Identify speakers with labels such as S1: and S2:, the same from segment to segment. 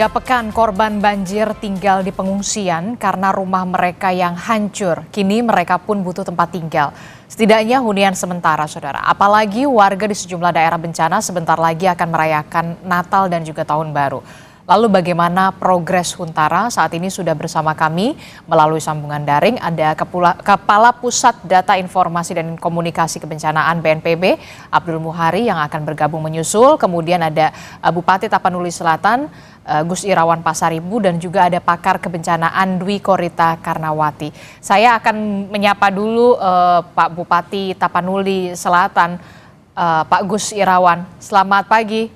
S1: Ya, pekan korban banjir tinggal di pengungsian karena rumah mereka yang hancur. Kini mereka pun butuh tempat tinggal. Setidaknya hunian sementara, saudara. Apalagi warga di sejumlah daerah bencana sebentar lagi akan merayakan Natal dan juga Tahun Baru. Lalu bagaimana progres Huntara? Saat ini sudah bersama kami melalui sambungan daring ada Kepala Pusat Data Informasi dan Komunikasi Kebencanaan BNPB, Abdul Muhari yang akan bergabung menyusul. Kemudian ada Bupati Tapanuli Selatan, Gus Irawan Pasaribu, dan juga ada pakar kebencanaan Dwi Korita Karnawati. Saya akan menyapa dulu Pak Bupati Tapanuli Selatan, Pak Gus Irawan. Selamat pagi.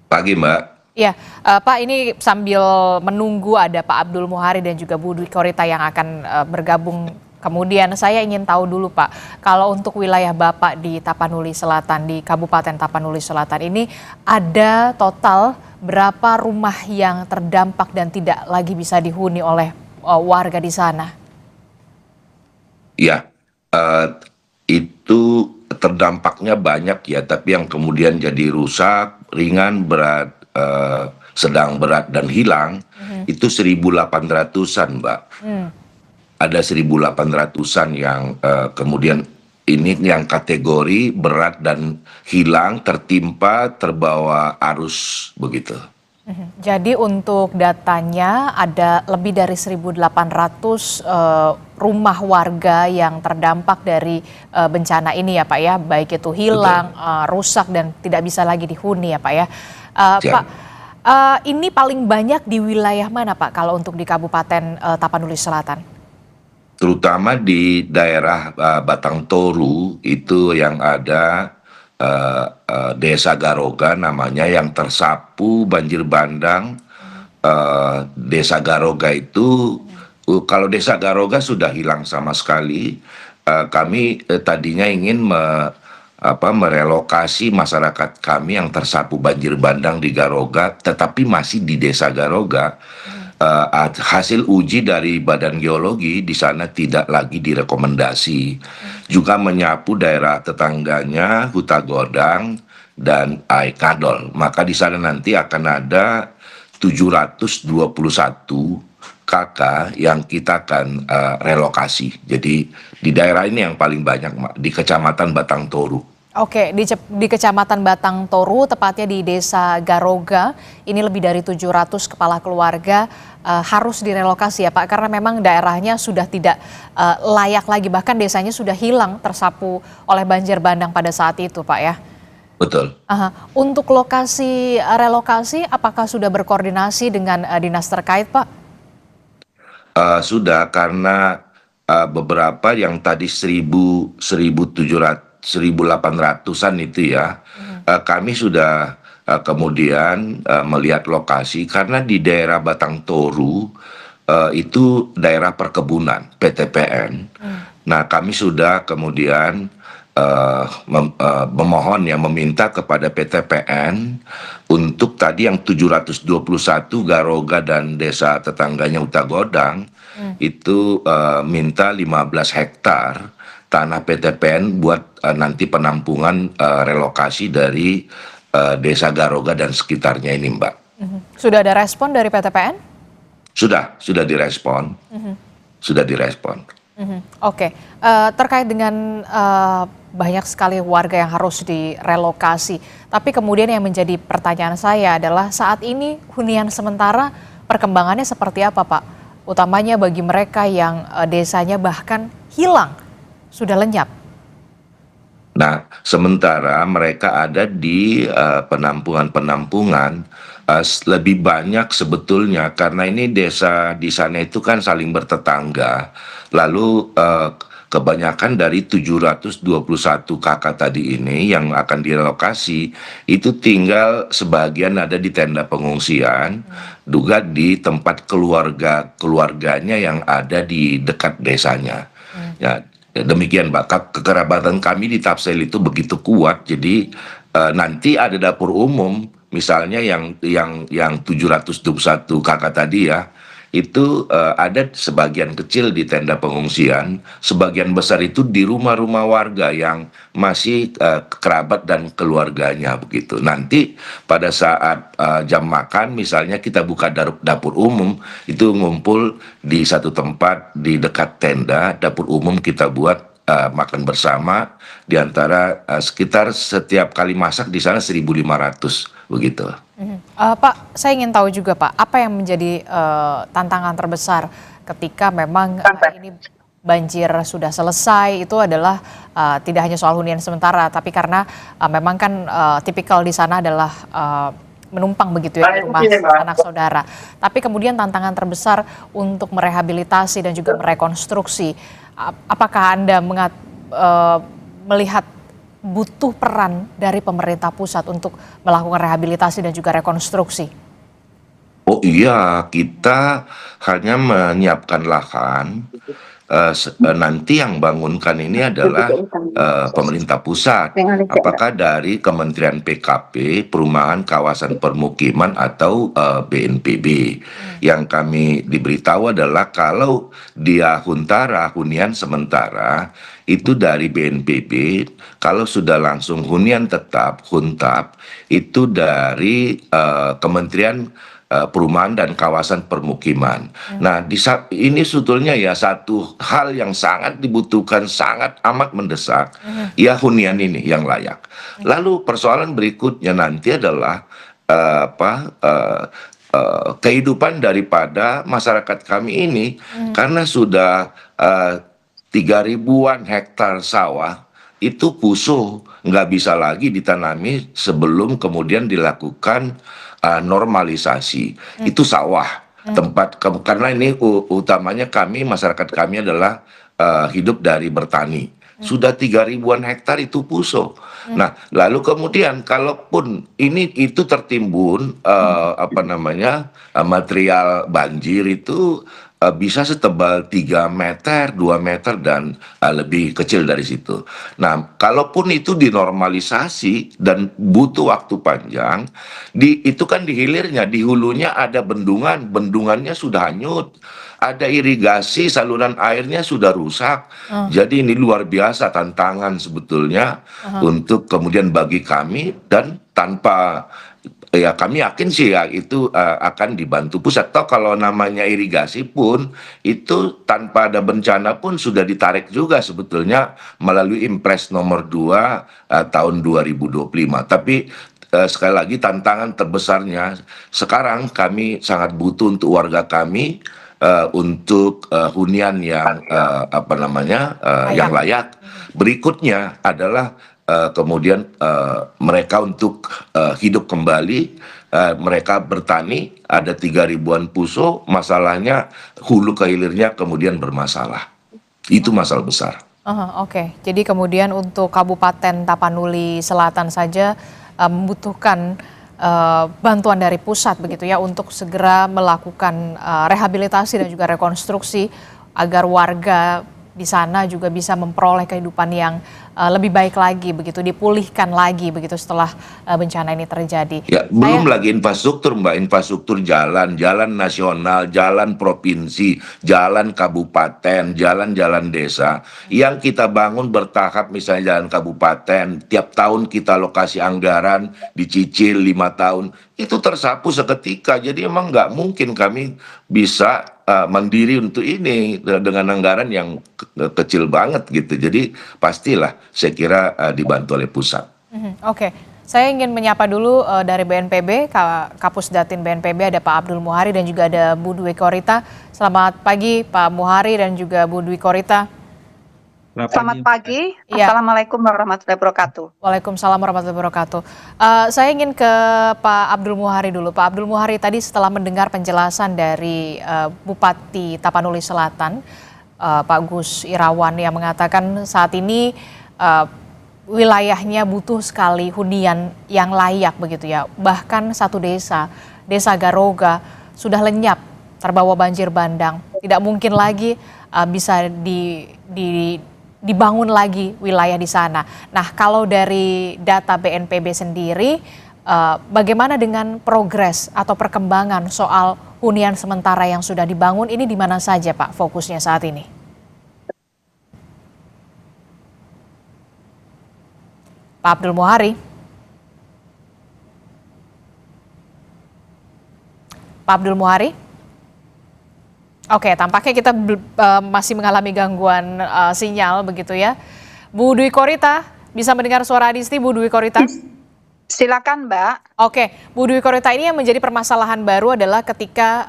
S2: Pagi, Mbak.
S1: Ya, Pak, ini sambil menunggu ada Pak Abdul Muhari dan juga Bu Dwi Korita yang akan bergabung. Kemudian saya ingin tahu dulu, Pak, kalau untuk wilayah Bapak di Tapanuli Selatan, di Kabupaten Tapanuli Selatan ini ada total berapa rumah yang terdampak dan tidak lagi bisa dihuni oleh warga di sana?
S2: Ya, itu terdampaknya banyak ya, tapi yang kemudian jadi rusak, ringan, berat, sedang, berat, dan hilang, itu 1.800-an, Mbak. Ada 1.800-an yang kemudian ini yang kategori berat dan hilang, tertimpa, terbawa arus, begitu.
S1: Jadi untuk datanya ada lebih dari 1.800 rumah warga yang terdampak dari bencana ini ya Pak ya, baik itu hilang, rusak dan tidak bisa lagi dihuni ya Pak ya. Pak, ini paling banyak di wilayah mana Pak kalau untuk di Kabupaten Tapanuli Selatan?
S2: Terutama di daerah Batang Toru itu yang ada Desa Garoga namanya yang tersapu banjir bandang. Desa Garoga itu kalau Desa Garoga sudah hilang sama sekali. Kami tadinya ingin merelokasi masyarakat kami yang tersapu banjir bandang di Garoga, tetapi masih di Desa Garoga. Hasil uji dari Badan Geologi di sana tidak lagi direkomendasi. Juga menyapu daerah tetangganya Huta Godang dan Aikadol. Maka di sana nanti akan ada 721 KK yang kita akan relokasi. Jadi di daerah ini yang paling banyak, di Kecamatan Batang Toru.
S1: Oke, di Kecamatan Batang Toru, tepatnya di Desa Garoga, ini lebih dari 700 kepala keluarga harus direlokasi ya Pak, karena memang daerahnya sudah tidak layak lagi, bahkan desanya sudah hilang tersapu oleh banjir bandang pada saat itu Pak ya.
S2: Betul.
S1: Untuk lokasi relokasi, apakah sudah berkoordinasi dengan dinas terkait Pak?
S2: Sudah, karena beberapa yang tadi 1.800-an itu ya, kami sudah kemudian melihat lokasi karena di daerah Batang Toru itu daerah perkebunan PTPN. Nah, kami sudah kemudian memohon ya, meminta kepada PTPN untuk tadi yang 721 Garoga dan desa tetangganya Huta Godang itu minta 15 hektar tanah PTPN buat nanti penampungan relokasi dari Desa Garoga dan sekitarnya ini, Mbak.
S1: Sudah ada respon dari PTPN?
S2: Sudah direspon. Sudah direspon.
S1: Oke, terkait dengan banyak sekali warga yang harus direlokasi. Tapi kemudian yang menjadi pertanyaan saya adalah saat ini hunian sementara perkembangannya seperti apa Pak? Utamanya bagi mereka yang desanya bahkan hilang, sudah lenyap.
S2: Nah, sementara mereka ada di penampungan-penampungan lebih banyak sebetulnya karena ini desa di sana itu kan saling bertetangga. Lalu kebanyakan dari 721 KK tadi ini yang akan direlokasi itu tinggal sebagian ada di tenda pengungsian, juga di tempat keluarganya yang ada di dekat desanya. Ya, demikian Mbak, kekerabatan kami di Tapsel itu begitu kuat, jadi nanti ada dapur umum, misalnya yang 721 KK tadi ya, itu ada sebagian kecil di tenda pengungsian, sebagian besar itu di rumah-rumah warga yang masih kerabat dan keluarganya begitu. Nanti pada saat jam makan misalnya kita buka dapur umum, itu ngumpul di satu tempat di dekat tenda dapur umum, kita buat makan bersama di antara sekitar setiap kali masak di sana 1.500 begitu.
S1: Pak, saya ingin tahu juga Pak, apa yang menjadi tantangan terbesar ketika memang ini banjir sudah selesai, itu adalah tidak hanya soal hunian sementara, tapi karena memang kan tipikal di sana adalah menumpang begitu ya di rumah anak saudara. Tapi kemudian tantangan terbesar untuk merehabilitasi dan juga merekonstruksi, apakah Anda melihat butuh peran dari pemerintah pusat untuk melakukan rehabilitasi dan juga rekonstruksi?
S2: Oh iya, kita hanya menyiapkan lahan. Nanti yang bangunkan ini adalah pemerintah pusat. Apakah dari Kementerian PKP, Perumahan Kawasan Permukiman, atau BNPB. Yang kami diberitahu adalah kalau dia huntara, hunian sementara, itu dari BNPB. Kalau sudah langsung hunian tetap, huntap, itu dari Kementerian Perumahan dan Kawasan Permukiman. Nah, ini sebetulnya ya satu hal yang sangat dibutuhkan, sangat amat mendesak, ya hunian ini yang layak. Lalu persoalan berikutnya nanti adalah kehidupan daripada masyarakat kami ini, karena sudah 3.000-an hektar sawah itu pusuh, nggak bisa lagi ditanami sebelum kemudian dilakukan normalisasi. Itu sawah tempat karena ini utamanya masyarakat kami adalah hidup dari bertani. Sudah 3.000-an hektar itu pusuh. Nah, lalu kemudian kalaupun itu tertimbun material banjir itu bisa setebal 3 meter, 2 meter, dan lebih kecil dari situ. Nah, kalaupun itu dinormalisasi dan butuh waktu panjang, itu kan di hilirnya, di hulunya ada bendungan, bendungannya sudah hanyut, ada irigasi, saluran airnya sudah rusak. Jadi ini luar biasa tantangan sebetulnya untuk kemudian bagi kami, dan tanpa ya kami yakin sih ya itu akan dibantu pusat. Toh kalau namanya irigasi pun itu tanpa ada bencana pun sudah ditarik juga sebetulnya melalui Impres nomor 2 tahun 2025. Tapi sekali lagi tantangan terbesarnya sekarang kami sangat butuh untuk warga kami untuk hunian yang yang layak. Berikutnya adalah kemudian mereka untuk hidup kembali, mereka bertani, ada 3.000-an pusuh, masalahnya hulu ke hilirnya kemudian bermasalah. Itu masalah besar.
S1: Oke, jadi kemudian untuk Kabupaten Tapanuli Selatan saja membutuhkan bantuan dari pusat begitu ya untuk segera melakukan rehabilitasi dan juga rekonstruksi agar warga di sana juga bisa memperoleh kehidupan yang lebih baik lagi begitu, dipulihkan lagi begitu setelah bencana ini terjadi.
S2: Ya, belum lagi infrastruktur Mbak, infrastruktur jalan, jalan nasional, jalan provinsi, jalan kabupaten, jalan-jalan desa yang kita bangun bertahap. Misalnya jalan kabupaten, tiap tahun kita alokasi anggaran, dicicil 5 tahun, itu tersapu seketika. Jadi emang nggak mungkin kami bisa mandiri untuk ini dengan anggaran yang kecil banget gitu. Jadi pastilah saya kira dibantu oleh pusat.
S1: Oke, saya ingin menyapa dulu dari BNPB, Kapus Datin BNPB ada Pak Abdul Muhari dan juga ada Bu Dwi Korita. Selamat pagi Pak Muhari dan juga Bu Dwi Korita.
S3: Selamat pagi. Assalamualaikum warahmatullahi wabarakatuh.
S1: Waalaikumsalam warahmatullahi wabarakatuh. Saya ingin ke Pak Abdul Muhari dulu. Pak Abdul Muhari, tadi setelah mendengar penjelasan dari Bupati Tapanuli Selatan, Pak Gus Irawan, yang mengatakan saat ini wilayahnya butuh sekali hunian yang layak begitu ya. Bahkan satu desa, Desa Garoga, sudah lenyap terbawa banjir bandang. Tidak mungkin lagi bisa dibangun lagi wilayah di sana. Nah, kalau dari data BNPB sendiri, bagaimana dengan progres atau perkembangan soal hunian sementara yang sudah dibangun ini di mana saja Pak fokusnya saat ini? Pak Abdul Muhari. Pak Abdul Muhari. Oke, tampaknya kita masih mengalami gangguan sinyal begitu ya. Bu Dwi Korita, bisa mendengar suara Adisti, Bu Dwi Korita?
S3: Silakan, Mbak.
S1: Oke, Bu Dwi Korita, ini yang menjadi permasalahan baru adalah ketika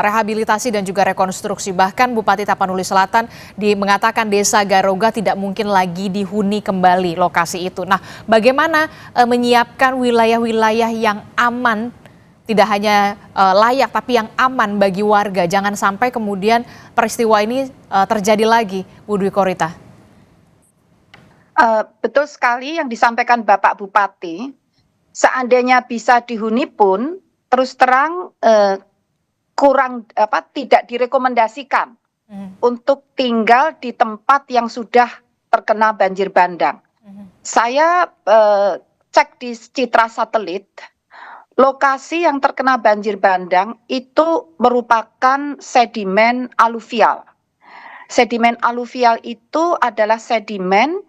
S1: rehabilitasi dan juga rekonstruksi. Bahkan Bupati Tapanuli Selatan mengatakan Desa Garoga tidak mungkin lagi dihuni kembali lokasi itu. Nah, bagaimana menyiapkan wilayah-wilayah yang aman, tidak hanya layak tapi yang aman bagi warga? Jangan sampai kemudian peristiwa ini terjadi lagi, Bu Dwi Korita.
S3: Betul sekali yang disampaikan Bapak Bupati. Seandainya bisa dihuni pun terus terang tidak direkomendasikan untuk tinggal di tempat yang sudah terkena banjir bandang. Saya cek di citra satelit, lokasi yang terkena banjir bandang itu merupakan sedimen aluvial. Sedimen aluvial itu adalah sedimen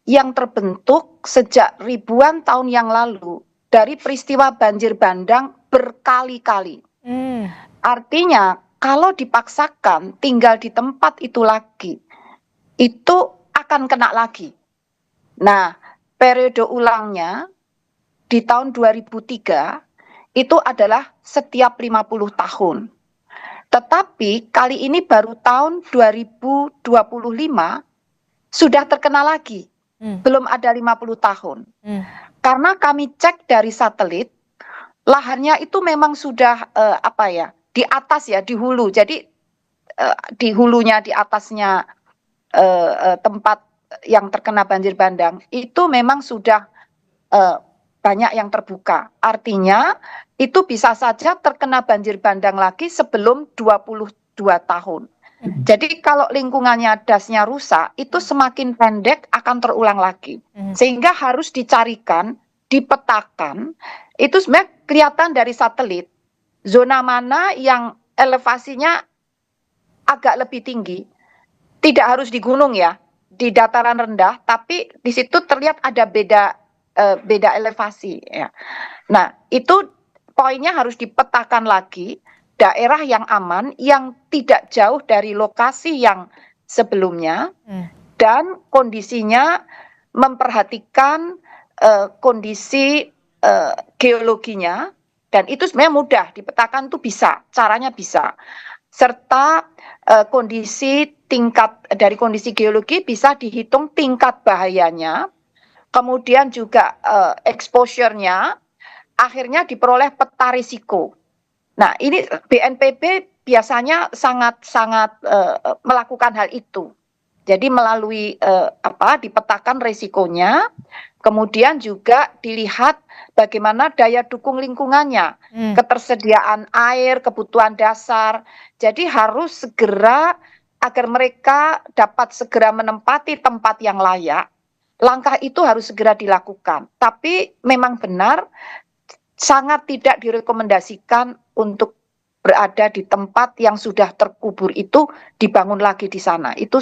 S3: yang terbentuk sejak ribuan tahun yang lalu dari peristiwa banjir bandang berkali-kali. Artinya kalau dipaksakan tinggal di tempat itu lagi, itu akan kena lagi. Nah, periode ulangnya di tahun 2003 itu adalah setiap 50 tahun. Tetapi kali ini baru tahun 2025 sudah terkena lagi. Belum ada 50 tahun. Karena kami cek dari satelit, lahannya itu memang sudah di atas ya, di hulu. Jadi di hulunya, di atasnya tempat yang terkena banjir bandang itu memang sudah banyak yang terbuka. Artinya itu bisa saja terkena banjir bandang lagi sebelum 22 tahun. Jadi kalau lingkungannya dasnya rusak, itu semakin pendek akan terulang lagi. Sehingga harus dicarikan, dipetakan, itu sebenarnya kelihatan dari satelit, zona mana yang elevasinya agak lebih tinggi. Tidak harus di gunung ya, di dataran rendah, tapi di situ terlihat ada beda elevasi. Ya. Nah, itu poinnya harus dipetakan lagi, daerah yang aman, yang tidak jauh dari lokasi yang sebelumnya, dan kondisinya memperhatikan kondisi geologinya, dan itu sebenarnya mudah dipetakan, itu bisa, caranya bisa. Serta kondisi dari kondisi geologi bisa dihitung tingkat bahayanya, kemudian juga exposure-nya, akhirnya diperoleh peta risiko. Nah, ini BNPB biasanya sangat melakukan hal itu. Jadi melalui dipetakan risikonya, kemudian juga dilihat bagaimana daya dukung lingkungannya, ketersediaan air, kebutuhan dasar. Jadi harus segera agar mereka dapat segera menempati tempat yang layak. Langkah itu harus segera dilakukan. Tapi memang benar sangat tidak direkomendasikan untuk berada di tempat yang sudah terkubur itu dibangun lagi di sana. Itu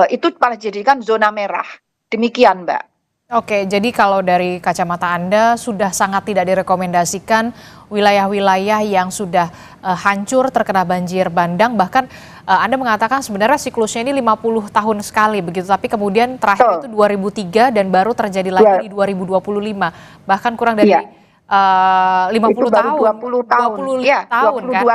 S3: itu malah jadikan zona merah. Demikian, Mbak.
S1: Oke, jadi kalau dari kacamata Anda sudah sangat tidak direkomendasikan wilayah-wilayah yang sudah hancur terkena banjir bandang, bahkan Anda mengatakan sebenarnya siklusnya ini 50 tahun sekali begitu, tapi kemudian terakhir itu 2003 dan baru terjadi lagi di 2025, bahkan kurang dari 50 tahun,
S3: 22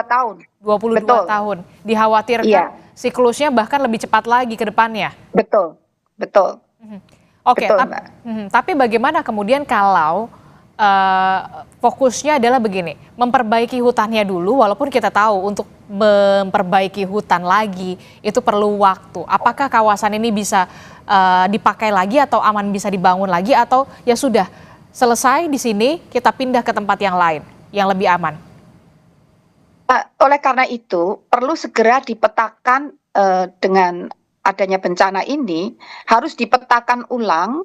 S3: tahun.
S1: 22 tahun. Dikhawatirkan siklusnya bahkan lebih cepat lagi ke depannya.
S3: Betul.
S1: Oke, tapi bagaimana kemudian kalau fokusnya adalah begini, memperbaiki hutannya dulu, walaupun kita tahu untuk memperbaiki hutan lagi itu perlu waktu. Apakah kawasan ini bisa dipakai lagi atau aman bisa dibangun lagi, atau ya sudah selesai di sini kita pindah ke tempat yang lain yang lebih aman?
S3: Oleh karena itu perlu segera dipetakan dengan adanya bencana ini, harus dipetakan ulang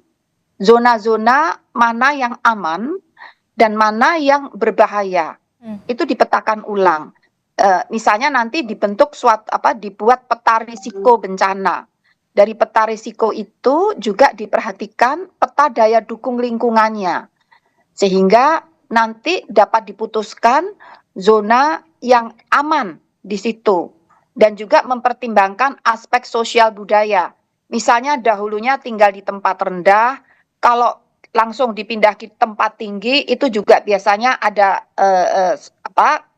S3: zona-zona mana yang aman dan mana yang berbahaya. Itu dipetakan ulang. Misalnya nanti dibentuk dibuat peta risiko bencana. Dari peta risiko itu juga diperhatikan peta daya dukung lingkungannya, sehingga nanti dapat diputuskan zona yang aman di situ, dan juga mempertimbangkan aspek sosial budaya. Misalnya dahulunya tinggal di tempat rendah, kalau langsung dipindah ke tempat tinggi itu juga biasanya ada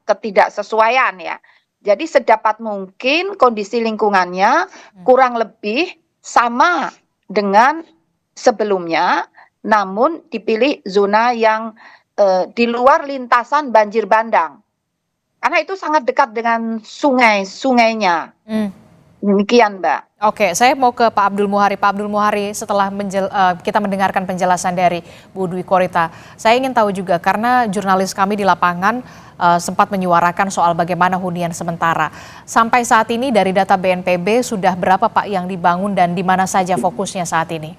S3: ketidaksesuaian ya. Jadi sedapat mungkin kondisi lingkungannya kurang lebih sama dengan sebelumnya, namun dipilih zona yang di luar lintasan banjir bandang. Karena itu sangat dekat dengan sungainya. Demikian, Mbak.
S1: Oke, saya mau ke Pak Abdul Muhari. Pak Abdul Muhari, setelah kita mendengarkan penjelasan dari Bu Dwi Korita, saya ingin tahu juga karena jurnalis kami di lapangan sempat menyuarakan soal bagaimana hunian sementara. Sampai saat ini dari data BNPB sudah berapa Pak yang dibangun dan di mana saja fokusnya saat ini?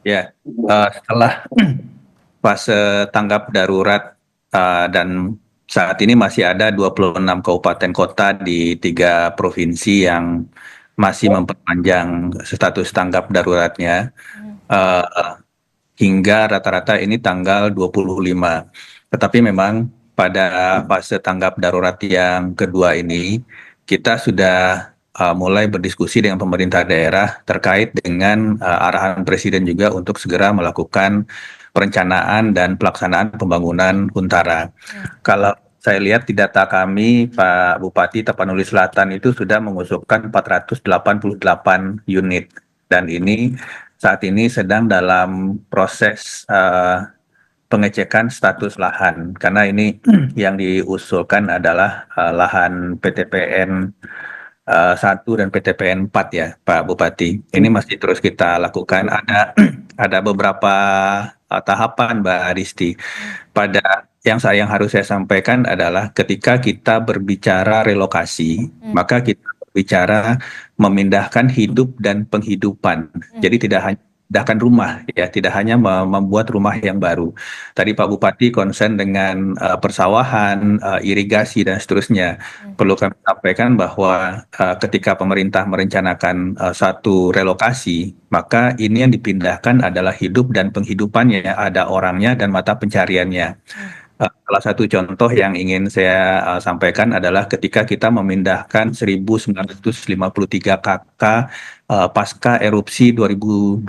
S4: Ya, setelah fase tanggap darurat dan saat ini masih ada 26 kabupaten kota di 3 provinsi yang masih memperpanjang status tanggap daruratnya hingga rata-rata ini tanggal 25. Tetapi memang pada fase tanggap darurat yang kedua ini kita sudah mulai berdiskusi dengan pemerintah daerah terkait dengan arahan Presiden juga untuk segera melakukan perencanaan dan pelaksanaan pembangunan Huntara. Kalau saya lihat di data kami, Pak Bupati Tapanuli Selatan itu sudah mengusulkan 488 unit. Dan ini saat ini sedang dalam proses pengecekan status lahan. Karena ini yang diusulkan adalah lahan PTPN 1 dan PTPN 4 ya Pak Bupati. Ini masih terus kita lakukan. Ada beberapa tahapan Mbak Aristi. Pada yang harus saya sampaikan adalah ketika kita berbicara relokasi, maka kita berbicara memindahkan hidup dan penghidupan. Jadi tidak hanya memindahkan rumah ya, tidak hanya membuat rumah yang baru. Tadi Pak Bupati konsen dengan persawahan, irigasi dan seterusnya. Perlu kami sampaikan bahwa ketika pemerintah merencanakan satu relokasi, maka ini yang dipindahkan adalah hidup dan penghidupannya, ada orangnya dan mata pencariannya. Salah satu contoh yang ingin saya sampaikan adalah ketika kita memindahkan 1953 KK pasca erupsi 2021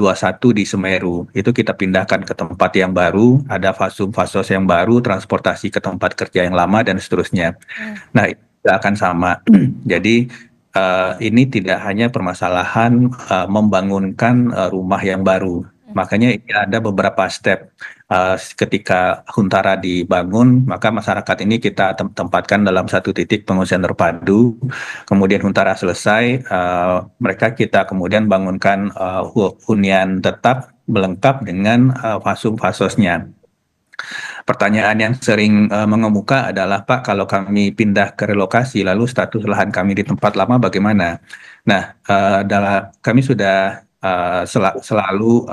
S4: di Semeru. Itu kita pindahkan ke tempat yang baru, ada fasos yang baru, transportasi ke tempat kerja yang lama, dan seterusnya. Nah, itu tidak akan sama. Jadi, ini tidak hanya permasalahan membangunkan rumah yang baru. Makanya ini ada beberapa step. Ketika Huntara dibangun, maka masyarakat ini kita tempatkan dalam satu titik pengungsian terpadu. Kemudian Huntara selesai, mereka kita kemudian bangunkan hunian tetap melengkap dengan fasum-fasosnya. Pertanyaan yang sering mengemuka adalah, Pak, kalau kami pindah ke relokasi, lalu status lahan kami di tempat lama bagaimana? Nah, kami sudah selalu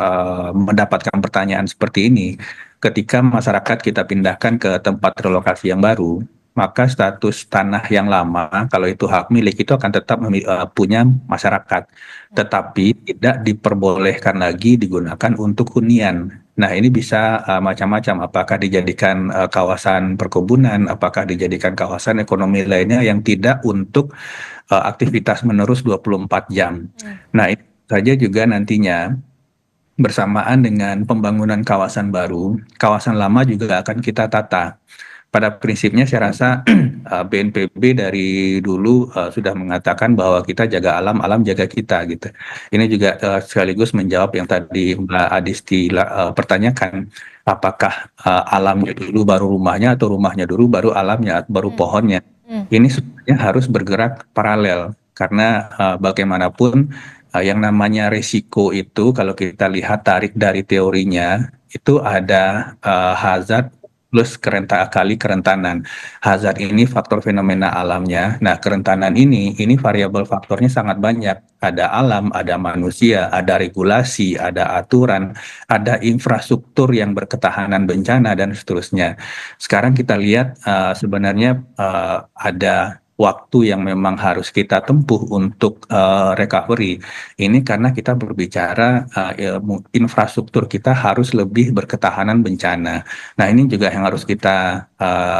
S4: mendapatkan pertanyaan seperti ini. Ketika masyarakat kita pindahkan ke tempat relokasi yang baru, maka status tanah yang lama, kalau itu hak milik, itu akan tetap punya masyarakat. Tetapi tidak diperbolehkan lagi digunakan untuk hunian. Nah, ini bisa macam-macam, apakah dijadikan kawasan perkebunan, apakah dijadikan kawasan ekonomi lainnya yang tidak untuk aktivitas menerus 24 jam. Nah, ini saja juga nantinya bersamaan dengan pembangunan kawasan baru, kawasan lama juga akan kita tata. Pada prinsipnya saya rasa BNPB dari dulu sudah mengatakan bahwa kita jaga alam, alam jaga kita gitu. Ini juga sekaligus menjawab yang tadi Mbak Adisti pertanyakan, apakah alamnya dulu baru rumahnya atau rumahnya dulu baru alamnya, baru pohonnya. Ini sebenarnya harus bergerak paralel karena bagaimanapun yang namanya risiko itu kalau kita lihat tarik dari teorinya itu ada hazard plus kali kerentanan. Hazard ini faktor fenomena alamnya. Nah, kerentanan ini variabel faktornya sangat banyak. Ada alam, ada manusia, ada regulasi, ada aturan, ada infrastruktur yang berketahanan bencana dan seterusnya. Sekarang kita lihat sebenarnya ada waktu yang memang harus kita tempuh untuk recovery. Ini karena kita berbicara infrastruktur kita harus lebih berketahanan bencana. Nah, ini juga yang harus kita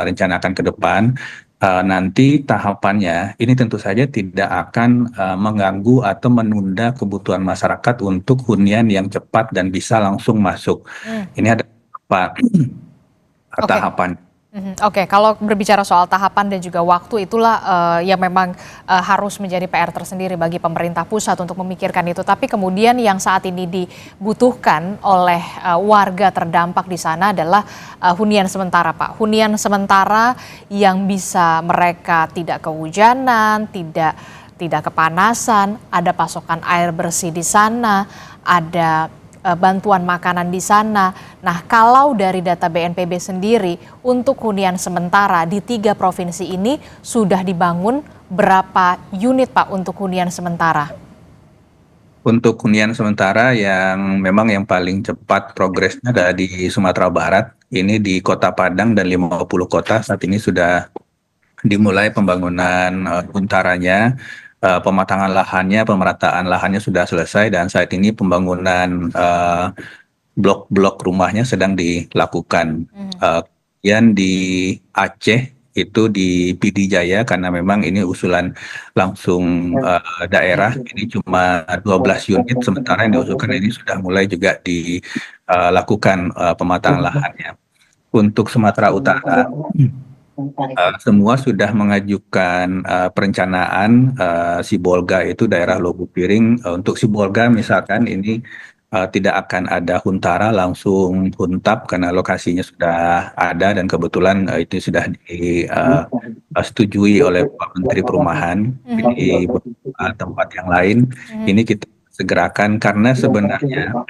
S4: rencanakan ke depan. Nanti tahapannya ini tentu saja tidak akan mengganggu atau menunda kebutuhan masyarakat untuk hunian yang cepat dan bisa langsung masuk. Ini ada beberapa tahapan.
S1: Oke, kalau berbicara soal tahapan dan juga waktu itulah yang memang harus menjadi PR tersendiri bagi pemerintah pusat untuk memikirkan itu. Tapi kemudian yang saat ini dibutuhkan oleh warga terdampak di sana adalah hunian sementara, Pak. Hunian sementara yang bisa mereka tidak kehujanan, tidak kepanasan, ada pasokan air bersih di sana, ada bantuan makanan di sana. Nah, kalau dari data BNPB sendiri, untuk hunian sementara di 3 provinsi ini sudah dibangun berapa unit, Pak, untuk hunian sementara?
S4: Untuk hunian sementara yang memang yang paling cepat progresnya ada di Sumatera Barat. Ini di Kota Padang dan 50 kota saat ini sudah dimulai pembangunan huntaranya. Pematangan lahannya, pemerataan lahannya sudah selesai dan saat ini pembangunan blok-blok rumahnya sedang dilakukan. Kemudian di Aceh itu di PD Jaya karena memang ini usulan langsung daerah, ini cuma 12 unit, sementara yang diusulkan ini sudah mulai juga dilakukan pematangan lahannya. Untuk Sumatera Utara, semua sudah mengajukan perencanaan Sibolga itu daerah Lubuk Piring. Untuk Sibolga misalkan ini tidak akan ada huntara langsung huntap karena lokasinya sudah ada dan kebetulan itu sudah disetujui oleh Pak Menteri Perumahan di beberapa tempat yang lain. Ini kita segerakan karena sebenarnya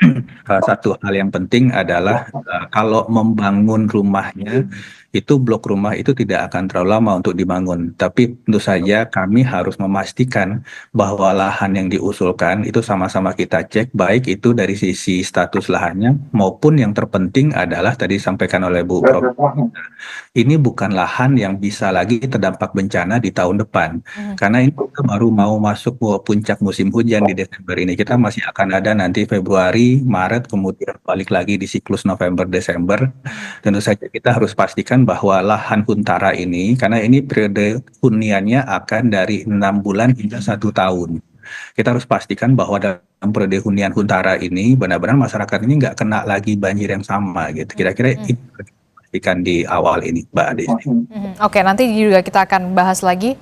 S4: satu hal yang penting adalah kalau membangun rumahnya itu blok rumah itu tidak akan terlalu lama untuk dibangun. Tapi tentu saja kami harus memastikan bahwa lahan yang diusulkan itu sama-sama kita cek, baik itu dari sisi status lahannya maupun yang terpenting adalah tadi disampaikan oleh Bu Prof. Ini bukan lahan yang bisa lagi terdampak bencana di tahun depan. Karena ini kita baru mau masuk puncak musim hujan di Desember ini. Kita masih akan ada nanti Februari, Maret, kemudian balik lagi di siklus November, Desember. Tentu saja kita harus pastikan bahwa lahan huntara ini, karena ini periode huniannya akan dari 6 bulan hingga 1 tahun. Kita harus pastikan bahwa dalam periode hunian huntara ini benar-benar masyarakat ini nggak kena lagi banjir yang sama gitu. Kira-kira itu pastikan di awal ini, Mbak Desi.
S1: Oke, nanti juga kita akan bahas lagi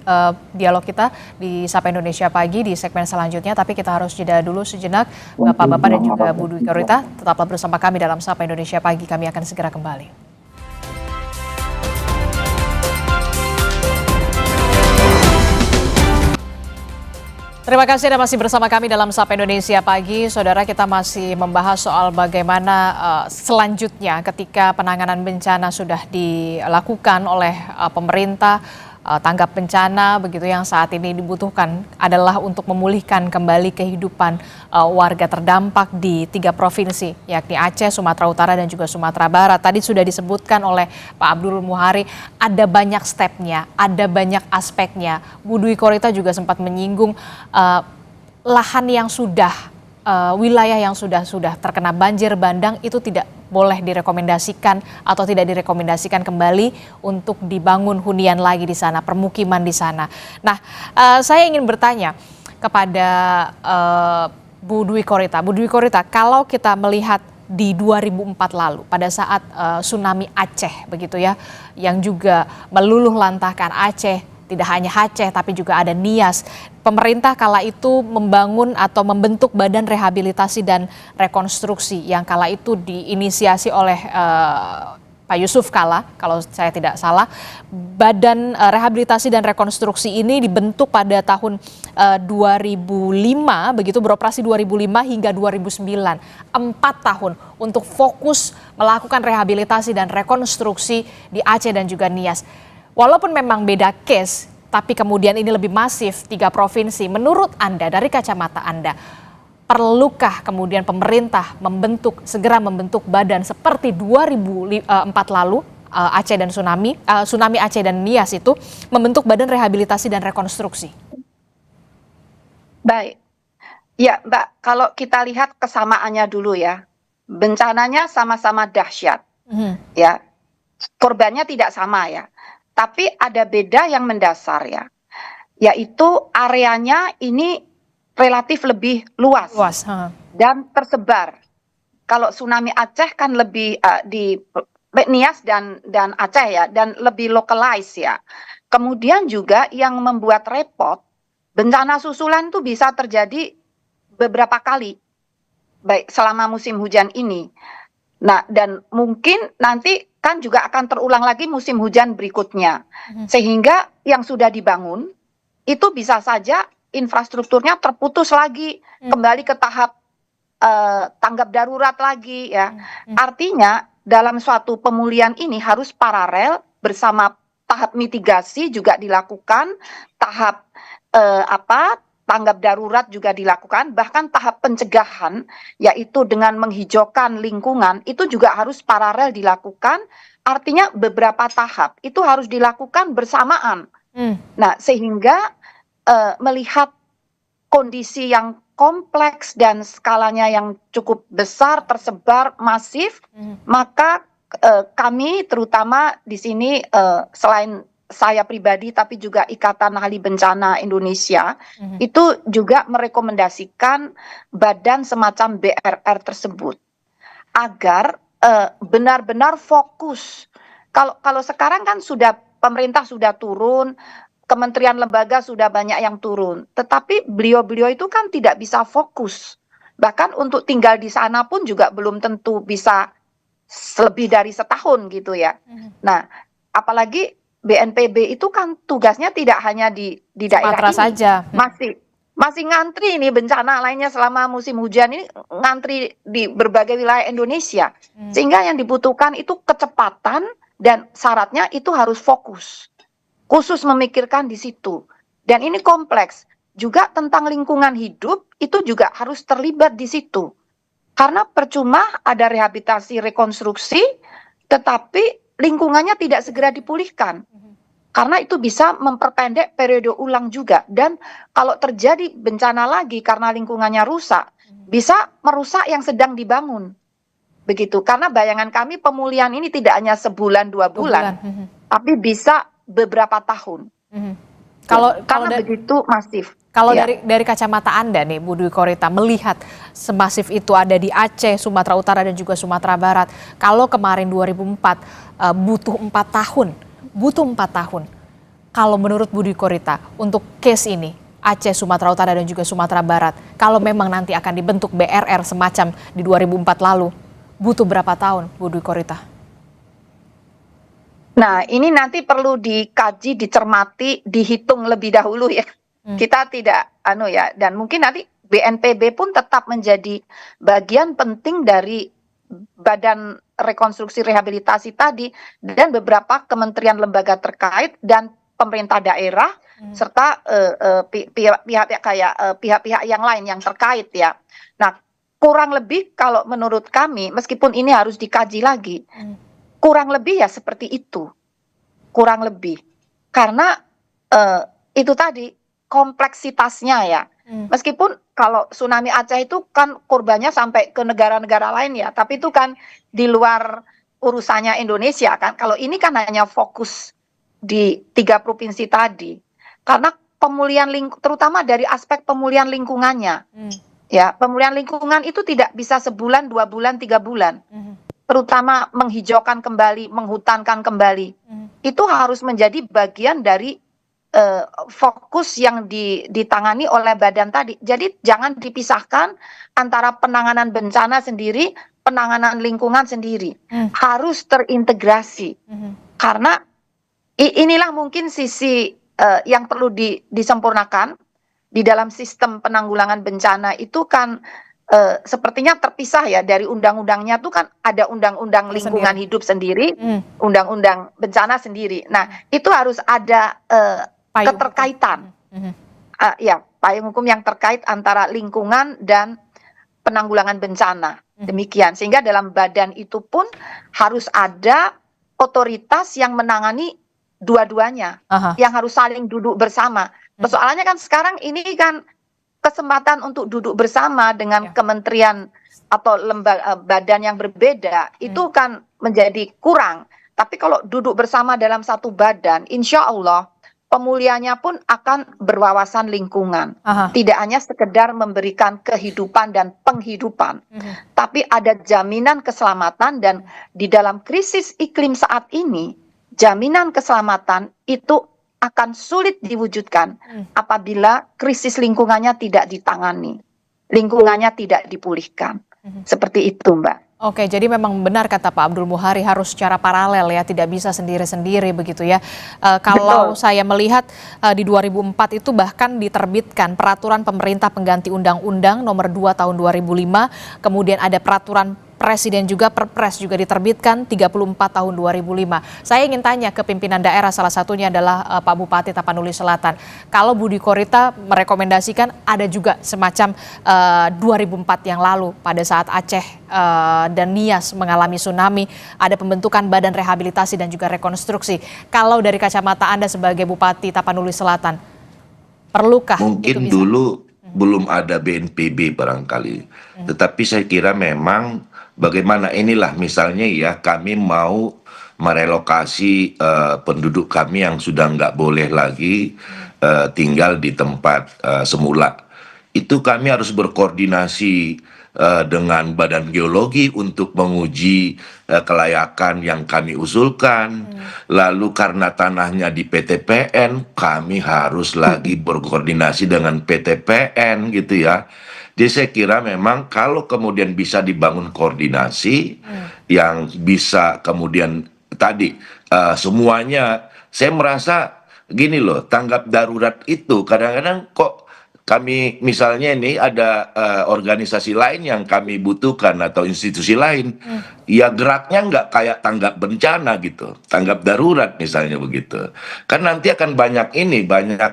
S1: dialog kita di Sapa Indonesia Pagi di segmen selanjutnya. Tapi kita harus jeda dulu sejenak. Bapak-bapak dan juga Bu Dwi Korita, tetaplah bersama kami dalam Sapa Indonesia Pagi. Kami akan segera kembali. Terima kasih Anda masih bersama kami dalam Sapa Indonesia Pagi. Saudara, kita masih membahas soal bagaimana selanjutnya ketika penanganan bencana sudah dilakukan oleh pemerintah. Tanggap bencana begitu yang saat ini dibutuhkan adalah untuk memulihkan kembali kehidupan warga terdampak di 3 provinsi, yakni Aceh, Sumatera Utara dan juga Sumatera Barat. Tadi sudah disebutkan oleh Pak Abdul Muhari, ada banyak stepnya, ada banyak aspeknya. Bu Dwi Korita juga sempat menyinggung lahan yang sudah wilayah yang sudah terkena banjir bandang itu tidak boleh direkomendasikan atau tidak direkomendasikan kembali untuk dibangun hunian lagi di sana, permukiman di sana. Nah, saya ingin bertanya kepada Bu Dwi Korita. Bu Dwi Korita, kalau kita melihat di 2004 lalu pada saat tsunami Aceh begitu ya, yang juga meluluh lantahkan Aceh, tidak hanya Aceh tapi juga ada Nias. Pemerintah kala itu membangun atau membentuk Badan Rehabilitasi dan Rekonstruksi yang kala itu diinisiasi oleh Pak Yusuf Kalla, kalau saya tidak salah. Badan Rehabilitasi dan Rekonstruksi ini dibentuk pada tahun 2005, begitu beroperasi 2005 hingga 2009. 4 tahun untuk fokus melakukan rehabilitasi dan rekonstruksi di Aceh dan juga Nias. Walaupun memang beda case, tapi kemudian ini lebih masif 3 provinsi. Menurut Anda, dari kacamata Anda, perlukah kemudian pemerintah segera membentuk badan seperti 2004 lalu Aceh dan tsunami Aceh dan Nias itu membentuk badan rehabilitasi dan rekonstruksi?
S3: Baik, ya Mbak, kalau kita lihat kesamaannya dulu ya, bencananya sama-sama dahsyat, ya, korbannya tidak sama ya, tapi ada beda yang mendasar ya, yaitu areanya ini relatif lebih luas dan tersebar. Kalau tsunami Aceh kan lebih di Nias dan Aceh ya, dan lebih localized ya. Kemudian juga yang membuat repot, bencana susulan itu bisa terjadi beberapa kali, baik selama musim hujan ini. Nah, dan mungkin nanti kan juga akan terulang lagi musim hujan berikutnya, sehingga yang sudah dibangun itu bisa saja infrastrukturnya terputus lagi, kembali ke tahap tanggap darurat lagi ya. Artinya dalam suatu pemulihan ini harus paralel bersama tahap mitigasi juga dilakukan, tahap tanggap darurat juga dilakukan, bahkan tahap pencegahan yaitu dengan menghijaukan lingkungan itu juga harus paralel dilakukan. Artinya beberapa tahap itu harus dilakukan bersamaan. Nah, sehingga melihat kondisi yang kompleks dan skalanya yang cukup besar, tersebar, masif, maka kami terutama di sini selain saya pribadi tapi juga Ikatan Ahli Bencana Indonesia itu juga merekomendasikan badan semacam BRR tersebut agar benar-benar fokus. Kalau sekarang kan pemerintah sudah turun, kementerian lembaga sudah banyak yang turun, tetapi beliau-beliau itu kan tidak bisa fokus. Bahkan untuk tinggal di sana pun juga belum tentu bisa lebih dari setahun gitu ya. Nah, apalagi BNPB itu kan tugasnya tidak hanya di daerah
S1: Sumatera
S3: ini,
S1: saja.
S3: masih ngantri ini bencana lainnya selama musim hujan ini, ngantri di berbagai wilayah Indonesia. Sehingga yang dibutuhkan itu kecepatan dan syaratnya itu harus fokus. Khusus memikirkan di situ. Dan ini kompleks. Juga tentang lingkungan hidup itu juga harus terlibat di situ. Karena percuma ada rehabilitasi rekonstruksi tetapi lingkungannya tidak segera dipulihkan. Karena itu bisa memperpendek periode ulang juga. Dan kalau terjadi bencana lagi karena lingkungannya rusak, bisa merusak yang sedang dibangun. Begitu. Karena bayangan kami pemulihan ini tidak hanya sebulan 2 bulan, tapi bisa beberapa tahun. Karena begitu masif.
S1: Kalau dari kacamata Anda nih, Bu Dwi Korita, melihat semasif itu ada di Aceh, Sumatera Utara dan juga Sumatera Barat. Kalau kemarin 2004 butuh 4 tahun. Kalau menurut Bu Dwi Korita untuk case ini Aceh, Sumatera Utara dan juga Sumatera Barat, kalau memang nanti akan dibentuk BRR semacam di 2004 lalu, butuh berapa tahun, Bu Dwi Korita?
S3: Nah, ini nanti perlu dikaji, dicermati, dihitung lebih dahulu ya. Kita tidak dan mungkin nanti BNPB pun tetap menjadi bagian penting dari badan rekonstruksi rehabilitasi tadi dan beberapa kementerian lembaga terkait dan pemerintah daerah serta pihak-pihak yang lain yang terkait ya. Nah, kurang lebih kalau menurut kami meskipun ini harus dikaji lagi. Kurang lebih ya seperti itu, kurang lebih, karena itu tadi kompleksitasnya ya. Meskipun kalau tsunami Aceh itu kan korbannya sampai ke negara-negara lain ya, tapi itu kan di luar urusannya Indonesia kan. Kalau ini kan hanya fokus di 3 provinsi tadi, karena pemulihan terutama dari aspek pemulihan lingkungannya, ya pemulihan lingkungan itu tidak bisa sebulan, 2 bulan, 3 bulan. Terutama menghijaukan kembali, menghutankan kembali, itu harus menjadi bagian dari fokus yang ditangani oleh badan tadi. Jadi jangan dipisahkan antara penanganan bencana sendiri penanganan lingkungan sendiri
S1: Hmm.
S3: harus terintegrasi. Karena inilah mungkin sisi yang perlu disempurnakan di dalam sistem penanggulangan bencana itu kan sepertinya terpisah ya dari undang-undangnya tuh kan ada undang-undang lingkungan hidup sendiri, undang-undang bencana sendiri. Nah, itu harus ada
S1: Payung
S3: keterkaitan.
S1: hukum.
S3: Ya, payung hukum yang terkait antara lingkungan dan penanggulangan bencana. Demikian. Sehingga dalam badan itu pun harus ada otoritas yang menangani dua-duanya,
S1: Aha.
S3: yang harus saling duduk bersama. Persoalannya kan sekarang ini kan kesempatan untuk duduk bersama dengan
S1: Ya.
S3: kementerian atau lembaga badan yang berbeda itu kan menjadi kurang. Tapi kalau duduk bersama dalam satu badan, insya Allah pemulihannya pun akan berwawasan lingkungan.
S1: Aha.
S3: Tidak hanya sekedar memberikan kehidupan dan penghidupan, tapi ada jaminan keselamatan. Dan di dalam krisis iklim saat ini, jaminan keselamatan itu akan sulit diwujudkan apabila krisis lingkungannya tidak ditangani, lingkungannya tidak dipulihkan. Seperti itu, Mbak.
S1: Oke, jadi memang benar kata Pak Abdul Muhari harus secara paralel ya, tidak bisa sendiri-sendiri begitu ya. Kalau saya melihat di 2004 itu bahkan diterbitkan peraturan pemerintah pengganti Undang-Undang Nomor 2 Tahun 2005, kemudian ada peraturan Presiden juga, Perpres juga diterbitkan 34 tahun 2005. Saya ingin tanya ke pimpinan daerah, salah satunya adalah Pak Bupati Tapanuli Selatan. Kalau Budi Korita merekomendasikan ada juga semacam 2004 yang lalu pada saat Aceh dan Nias mengalami tsunami, ada pembentukan badan rehabilitasi dan juga rekonstruksi. Kalau dari kacamata Anda sebagai Bupati Tapanuli Selatan, perlukah
S2: Mungkin
S1: itu bisa?
S2: dulu belum ada BNPB barangkali. Tetapi saya kira memang bagaimana inilah misalnya ya kami mau merelokasi penduduk kami yang sudah nggak boleh lagi tinggal di tempat semula. Itu kami harus berkoordinasi dengan Badan Geologi untuk menguji kelayakan yang kami usulkan. Lalu karena tanahnya di PTPN, kami harus lagi berkoordinasi dengan PTPN gitu ya. Jadi saya kira memang kalau kemudian bisa dibangun koordinasi yang bisa kemudian tadi semuanya, saya merasa gini loh, tanggap darurat itu kadang-kadang kok kami misalnya ini ada organisasi lain yang kami butuhkan atau institusi lain, ya geraknya nggak kayak tanggap bencana gitu, tanggap darurat misalnya begitu. Kan nanti akan banyak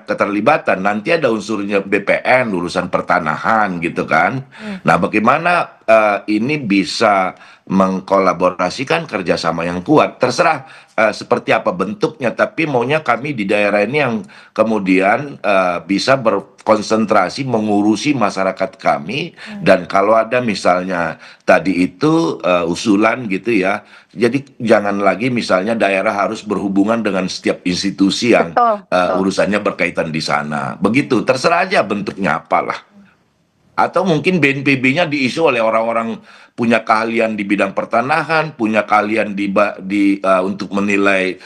S2: keterlibatan, nanti ada unsurnya BPN, urusan pertanahan gitu kan. Nah bagaimana ini bisa mengkolaborasikan kerjasama yang kuat, terserah seperti apa bentuknya, tapi maunya kami di daerah ini yang kemudian bisa berkonsentrasi mengurusi masyarakat kami. Dan kalau ada misalnya tadi itu usulan gitu ya, jadi jangan lagi misalnya daerah harus berhubungan dengan setiap institusi yang urusannya berkaitan di sana, begitu, terserah aja bentuknya apalah. Atau mungkin BNPB-nya diisi oleh orang-orang punya keahlian di bidang pertanahan, punya keahlian untuk menilai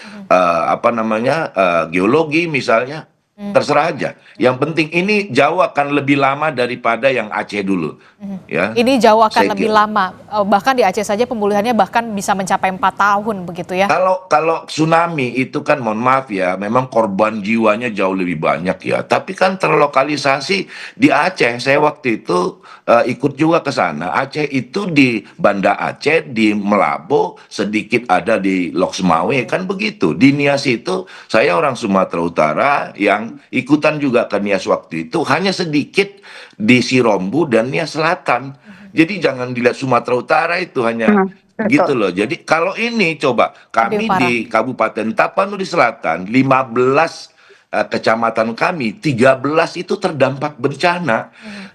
S2: geologi misalnya. Terserah aja. Yang penting ini jauh akan lebih lama daripada yang Aceh dulu. Ya.
S1: Ini jauh akan
S2: Saya
S1: lebih
S2: kira.
S1: lama, bahkan di Aceh saja pemulihannya bahkan bisa mencapai 4 tahun begitu ya.
S2: Kalau tsunami itu kan mohon maaf ya, memang korban jiwanya jauh lebih banyak ya. Tapi kan terlokalisasi di Aceh. Saya waktu itu ikut juga ke sana. Aceh itu di Banda Aceh, di Melabo, sedikit ada di Lok Sumawe, kan begitu. Di Nias itu saya orang Sumatera Utara yang ikutan juga ke Nias waktu itu, hanya sedikit di Sirombu dan Nias Selatan. Jadi jangan dilihat Sumatera Utara itu hanya gitu loh. Jadi kalau ini coba kami di Kabupaten Tapanuli Selatan 15 kecamatan kami 13 itu terdampak bencana.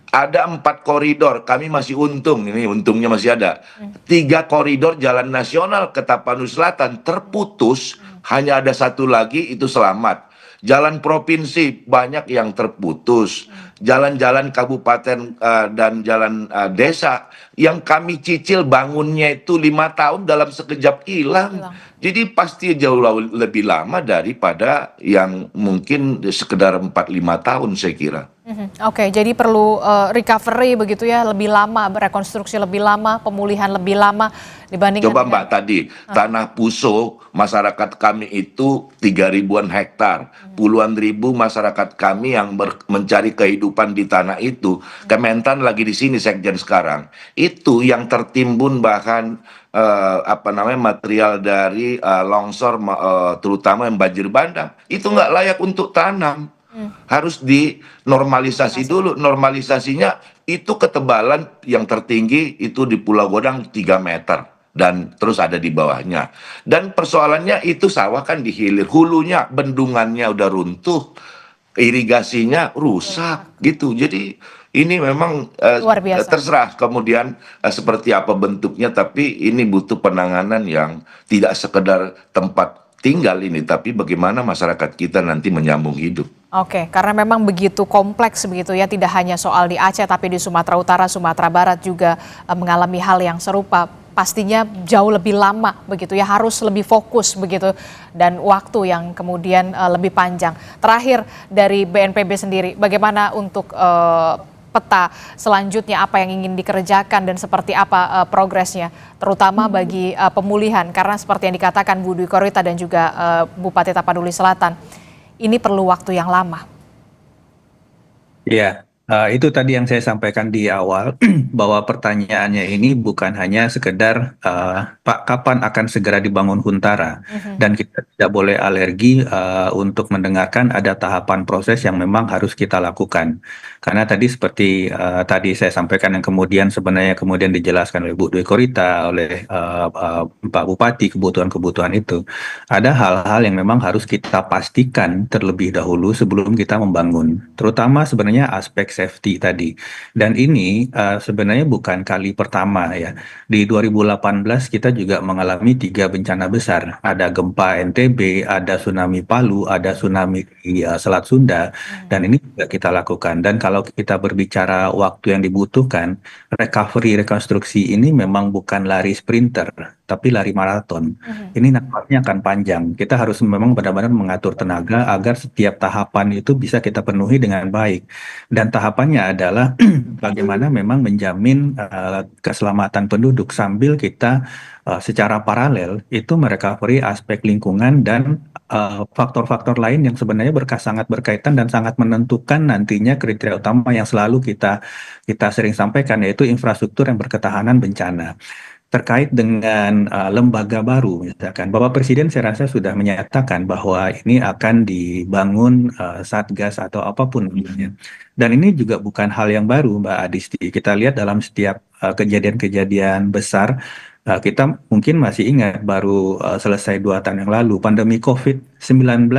S2: Ada 4 koridor, kami masih untung, ini untungnya masih ada. 3 koridor jalan nasional ke Tapanuli Selatan terputus, hanya ada 1 lagi itu selamat. Jalan provinsi banyak yang terputus. jalan-jalan kabupaten dan jalan desa yang kami cicil bangunnya itu 5 tahun dalam sekejap hilang.
S1: Hilang.
S2: Jadi pasti jauh lebih lama daripada yang mungkin sekedar 4-5 tahun saya kira.
S1: Oke, jadi perlu recovery begitu ya, lebih lama, rekonstruksi lebih lama, pemulihan lebih lama dibandingkan
S2: Coba
S1: dengan
S2: Mbak tadi, Tanah Puso masyarakat kami itu 3.000-an hektar. Puluhan ribu masyarakat kami yang mencari kehidupan di tanah itu. Kementan lagi di sini Sekjen sekarang. Itu yang tertimbun bahkan material dari longsor terutama yang banjir bandang. Itu nggak layak untuk tanam. Harus dinormalisasi dulu. Normalisasinya itu ketebalan yang tertinggi itu di Pulau Godang 3 meter. Dan terus ada di bawahnya. Dan persoalannya itu sawah kan dihilir. Hulunya, bendungannya udah runtuh. Irigasinya rusak gitu. Jadi ini memang
S1: luar biasa.
S2: terserah kemudian seperti apa bentuknya. Tapi ini butuh penanganan yang tidak sekedar tempat tinggal ini, tapi bagaimana masyarakat kita nanti menyambung hidup.
S1: Oke, karena memang begitu kompleks begitu ya, tidak hanya soal di Aceh tapi di Sumatera Utara, Sumatera Barat juga mengalami hal yang serupa. Pastinya jauh lebih lama begitu ya, harus lebih fokus begitu dan waktu yang kemudian lebih panjang. Terakhir dari BNPB sendiri, bagaimana untuk peta selanjutnya apa yang ingin dikerjakan dan seperti apa progresnya, terutama bagi pemulihan, karena seperti yang dikatakan Bu Dwi Korita dan juga Bupati Tapanuli Selatan, ini perlu waktu yang lama.
S4: Iya, itu tadi yang saya sampaikan di awal bahwa pertanyaannya ini bukan hanya sekedar Pak kapan akan segera dibangun Huntara, dan kita tidak boleh alergi untuk mendengarkan ada tahapan proses yang memang harus kita lakukan. Karena tadi seperti tadi saya sampaikan yang kemudian sebenarnya kemudian dijelaskan oleh Bu Dwi Korita, oleh Pak Bupati, kebutuhan-kebutuhan itu. Ada hal-hal yang memang harus kita pastikan terlebih dahulu sebelum kita membangun, terutama sebenarnya aspek safety tadi. Dan ini sebenarnya bukan kali pertama ya. Di 2018 kita juga mengalami 3 bencana besar. Ada gempa NTB, ada tsunami Palu, ada tsunami di Selat Sunda, dan ini juga kita lakukan. Dan kalau kita berbicara waktu yang dibutuhkan, recovery rekonstruksi ini memang bukan lari sprinter, tapi lari maraton. Ini nampaknya akan panjang. Kita harus memang benar-benar mengatur tenaga agar setiap tahapan itu bisa kita penuhi dengan baik. Dan tahapannya adalah bagaimana memang menjamin keselamatan penduduk sambil kita secara paralel itu merecovery aspek lingkungan dan faktor-faktor lain yang sebenarnya sangat berkaitan dan sangat menentukan nantinya kriteria utama yang selalu kita sering sampaikan, yaitu infrastruktur yang berketahanan bencana. Terkait dengan lembaga baru, misalkan Bapak Presiden saya rasa sudah menyatakan bahwa ini akan dibangun satgas atau apapun namanya. Dan ini juga bukan hal yang baru, Mbak Adisti. Kita lihat dalam setiap kejadian-kejadian besar, kita mungkin masih ingat baru selesai 2 tahun yang lalu pandemi COVID-19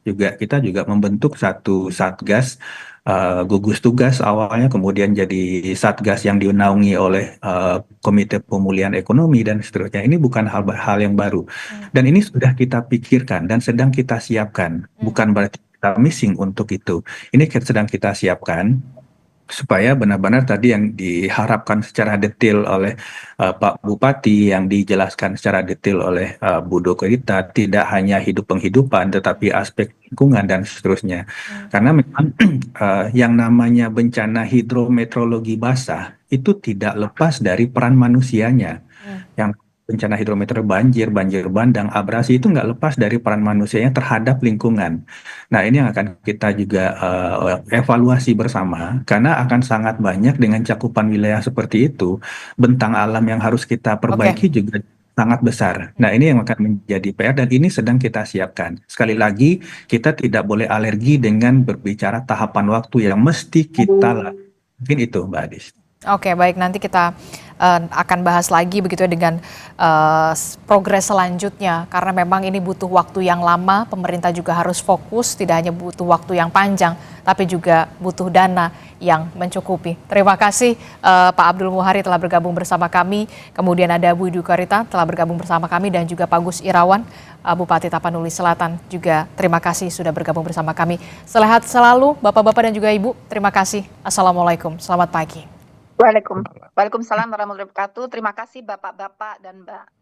S4: juga kita juga membentuk satu satgas, gugus tugas awalnya kemudian jadi satgas yang dinaungi oleh Komite Pemulihan Ekonomi dan seterusnya. Ini bukan hal yang baru, dan ini sudah kita pikirkan dan sedang kita siapkan. Bukan berarti kita missing untuk itu. Ini sedang kita siapkan supaya benar-benar tadi yang diharapkan secara detail oleh Pak Bupati, yang dijelaskan secara detail oleh Bu Dwi Korita, tidak hanya penghidupan tetapi aspek lingkungan dan seterusnya. Karena memang yang namanya bencana hidrometeorologi basah itu tidak lepas dari peran manusianya. Yang bencana hidrometeorologi banjir bandang, abrasi itu nggak lepas dari peran manusianya terhadap lingkungan. Nah, ini yang akan kita juga evaluasi bersama, karena akan sangat banyak dengan cakupan wilayah seperti itu, bentang alam yang harus kita perbaiki juga sangat besar. Nah, ini yang akan menjadi PR dan ini sedang kita siapkan. Sekali lagi, kita tidak boleh alergi dengan berbicara tahapan waktu yang mesti kita lakukan. Mungkin itu, Mbak Adis.
S1: Oke, baik, nanti kita akan bahas lagi begitu ya dengan progres selanjutnya karena memang ini butuh waktu yang lama, pemerintah juga harus fokus, tidak hanya butuh waktu yang panjang tapi juga butuh dana yang mencukupi. Terima kasih Pak Abdul Muhari telah bergabung bersama kami, kemudian ada Bu Idu Karita telah bergabung bersama kami dan juga Pak Gus Irawan, Bupati Tapanuli Selatan juga terima kasih sudah bergabung bersama kami. Sehat selalu Bapak-bapak dan juga Ibu, terima kasih. Assalamualaikum, selamat pagi.
S3: Waalaikumsalam warahmatullahi wabarakatuh. Terima kasih Bapak-bapak dan Mbak